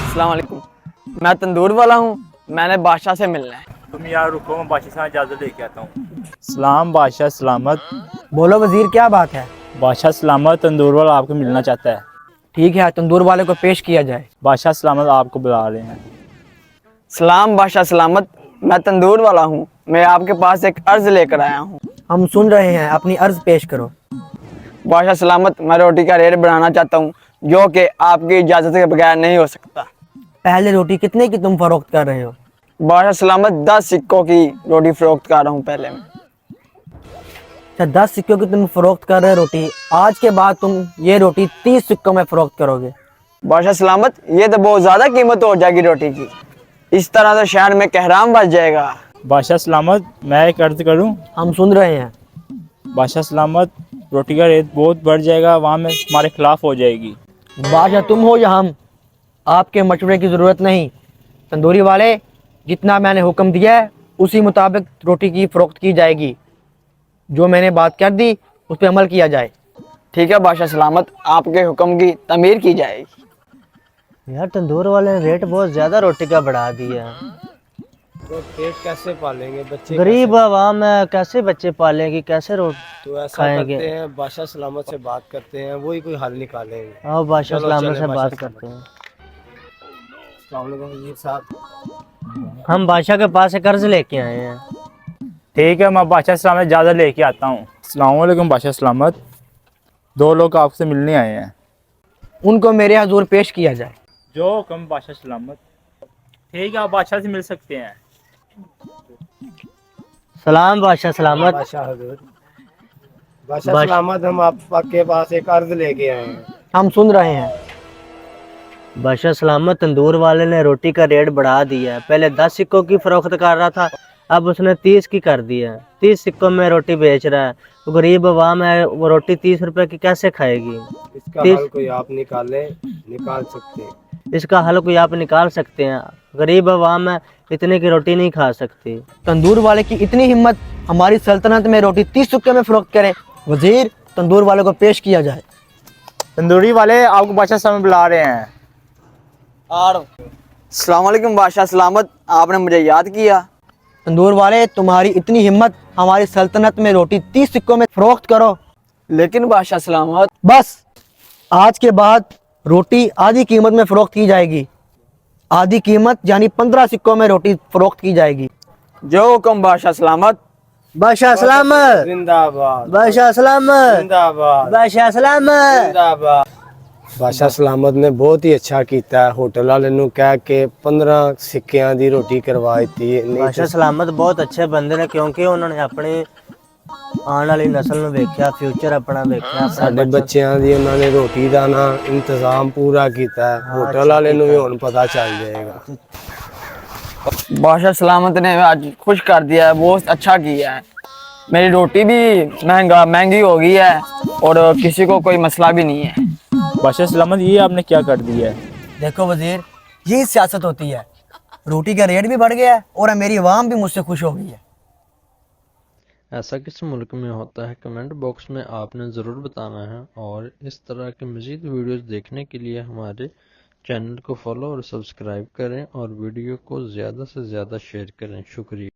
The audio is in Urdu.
السلام علیکم، میں تندور والا ہوں، میں نے بادشاہ سے ملنا ہے۔ تم یار رکو، میں بادشاہ سے اجازت لے کے آتا ہوں۔ سلام بادشاہ سلامت۔ بولو وزیر، کیا بات ہے؟ بادشاہ سلامت، تندور والا آپ کو ملنا چاہتا ہے۔ ٹھیک ہے، تندور والے کو پیش کیا جائے۔ بادشاہ سلامت آپ کو بلا رہے ہیں۔ سلام بادشاہ سلامت، میں تندور والا ہوں، میں آپ کے پاس ایک عرض لے کر آیا ہوں۔ ہم سن رہے ہیں، اپنی عرض پیش کرو۔ بادشاہ سلامت، میں روٹی کا ریٹ بڑھانا چاہتا ہوں، جو کہ آپ کی اجازت کے بغیر نہیں ہو سکتا۔ پہلے روٹی کتنے کی تم فروخت کر رہے ہو؟ بادشاہ سلامت 10 سکوں کی روٹی فروخت کر رہا ہوں پہلے میں۔ اچھا، 10 سکوں کی تم فروخت کر رہے ہو روٹی، آج کے بعد تم یہ روٹی 30 سکوں میں فروخت کرو گے۔ بادشاہ سلامت، یہ تو بہت زیادہ قیمت ہو جائے گی روٹی کی، اس طرح سے شہر میں کہرام بچ جائے گا۔ بادشاہ سلامت، میں ایک عرض کروں؟ ہم سن رہے ہیں۔ بادشاہ سلامت، روٹی کا ریٹ بہت بڑھ جائے گا، وہاں میں ہمارے خلاف ہو جائے گی۔ بادشاہ تم ہو یا ہم، آپ کے مشورے کی ضرورت نہیں۔ تندوری والے، جتنا میں نے حکم دیا ہے اسی مطابق روٹی کی فروخت کی جائے گی۔ جو میں نے بات کر دی اس پہ عمل کیا جائے۔ ٹھیک ہے بادشاہ سلامت، آپ کے حکم کی تعمیر کی جائے گی۔ یار تندور والے نے ریٹ بہت زیادہ روٹی کا بڑھا دیا ہے۔ پیٹ کیسے پالیں گے بچے؟ غریب عوام ہے، کیسے بچے پالیں گی، کیسے تو ایسا کھائیں کرتے گے؟ ہیں، بادشاہ سلامت سے بات کرتے ہیں، وہی کوئی حل نکالیں گے۔ آؤ بادشاہ چلو سلامت چلیں سے بادشاہ بات کرتے ہیں۔ السلام علیکم وزیر صاحب۔ ہم بادشاہ کے پاس ایک قرض لے کے آئے ہیں۔ ٹھیک ہے، میں بادشاہ سلامت اجازت لے کے آتا ہوں۔ السلام علیکم بادشاہ سلامت، 2 لوگ آپ سے ملنے آئے ہیں۔ ان کو میرے حضور پیش کیا جائے۔ جو حکم بادشاہ سلامت۔ ٹھیک ہے، آپ بادشاہ سے مل سکتے ہیں۔ سلام بادشاہ سلامت۔ بادشاہ حضور، بادشاہ سلامت، ہم آپ کے پاس ایک عرض لے کے آئے ہیں۔ ہم سن رہے ہیں۔ بادشاہ سلامت، تندور والے نے روٹی کا ریٹ بڑھا دیا ہے، پہلے 10 سکوں کی فروخت کر رہا تھا، اب اس نے 30 کی کر دی ہے۔ 30 سکوں میں روٹی بیچ رہا ہے، تو غریب عوام ہے، وہ روٹی 30 روپے کی کیسے کھائے گی؟ اس کا حل کوئی آپ نکال سکتے ہیں؟ اس کا حل کوئی آپ نکال سکتے ہیں؟ غریب عوام ہے، اتنے کی روٹی نہیں کھا سکتی۔ تندور والے کی اتنی ہمت، ہماری سلطنت میں روٹی 30 سکے میں فروخت کرے۔ وزیر، تندور والے کو پیش کیا جائے۔ تندوری والے آپ کو بادشاہ سلامت بلا رہے ہیں۔ السلام علیکم بادشاہ سلامت، آپ نے مجھے یاد کیا۔ تندور والے، تمہاری اتنی ہمت، ہماری سلطنت میں روٹی 30 سکوں میں فروخت کرو۔ لیکن بادشاہ سلامت، بس، آج کے بعد روٹی آدھی قیمت میں فروخت کی جائے گی۔ آدھی قیمت یعنی 15 سکوں میں روٹی فروخت کی جائے گی۔ جو حکم بادشاہ سلامت۔ بادشاہ سلامت، زندہ باد، بادشاہ سلامت، زندہ باد، بادشاہ سلامت۔ زندہ باد۔ بادشاہ سلامت نے بہت ہی اچھا کیتا ہے، ہوٹل والے نو کہہ کے 15 سکیاں دی روٹی کروائی تھی۔ بادشاہ سلامت بہت اچھے بندے نے، کیونکہ انہوں نے اپنی آنے والی نسل نو ویکھیا، فیوچر اپنا ویکھیا۔ ساڈے بچیاں دی انہوں نے روٹی دا نا انتظام پورا کیتا ہے، ہوٹل والے نو بھی ہن پتہ چل جائے گا۔ بادشاہ سلامت نے آج خوش کر دیا ہے، بہت اچھا کیا ہے۔ میری روٹی بھی مہنگی ہو گئی ہے اور کسی کو کوئی مسئلہ بھی نہیں ہے۔ بادشاہ سلامت، یہ آپ نے کیا کر دیا ہے؟ دیکھو وزیر، یہی سیاست ہوتی ہے، روٹی کا ریٹ بھی بڑھ گیا ہے اور میری عوام بھی مجھ سے خوش ہو گئی ہے۔ ایسا کس ملک میں ہوتا ہے؟ کمنٹ باکس میں آپ نے ضرور بتانا ہے، اور اس طرح کے مزید ویڈیوز دیکھنے کے لیے ہمارے چینل کو فالو اور سبسکرائب کریں، اور ویڈیو کو زیادہ سے زیادہ شیئر کریں۔ شکریہ۔